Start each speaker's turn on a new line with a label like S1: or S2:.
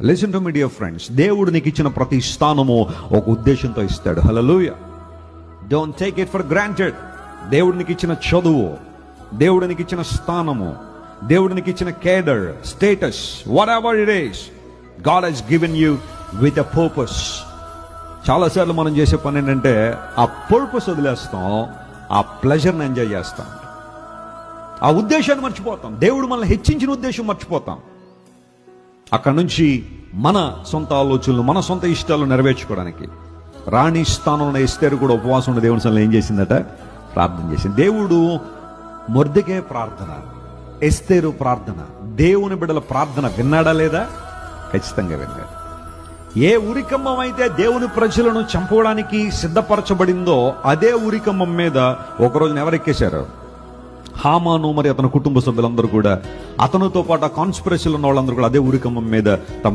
S1: Listen to me dear friends, దేవుడు నీకు ఇచ్చిన ప్రతి స్థానము ఒక ఉద్దేశంతో ఇస్తాడు. Hallelujah. Don't take it for granted. దేవుడు నీకు ఇచ్చిన చదువు, దేవుడు నీకు ఇచ్చిన స్థానము, దేవుడు నీకు ఇచ్చిన cadre, status, what ever it is, God has given you with a purpose. చాలాసార్లు మనం చేసే పని ఏంటంటే ఆ పర్పస్ వదిలేస్తాం, ఆ ప్లెజర్ని ఎంజాయ్ చేస్తాం, ఆ ఉద్దేశాన్ని మర్చిపోతాం, దేవుడు మనల్ని హెచ్చించిన ఉద్దేశం మర్చిపోతాం. అక్కడి నుంచి మన సొంత ఆలోచనలు, మన సొంత ఇష్టాలు నెరవేర్చుకోవడానికి రాణి స్థానంలో ఎస్తేరు కూడా ఉపవాసం ఉండే దేవుని సన్నిధిలో ఏం చేసిందట? ప్రార్థన చేసింది. దేవుడు మొర్దెకే ప్రార్థన, ఎస్తేరు ప్రార్థన, దేవుని బిడ్డల ప్రార్థన విన్నాడా లేదా? ఖచ్చితంగా విన్నాడు. ఏ ఉరికంబం అయితే దేవుని ప్రజలను చంపడానికి సిద్ధపరచబడిందో అదే ఉరికంబం మీద ఒకరోజున ఎవరెక్కేశారు? హామాను మరి అతని కుటుంబ సభ్యులందరూ కూడా, అతనితో పాటు ఆ కాన్స్పిరసీలో ఉన్న వాళ్ళందరూ కూడా అదే ఉరికంబం మీద తమ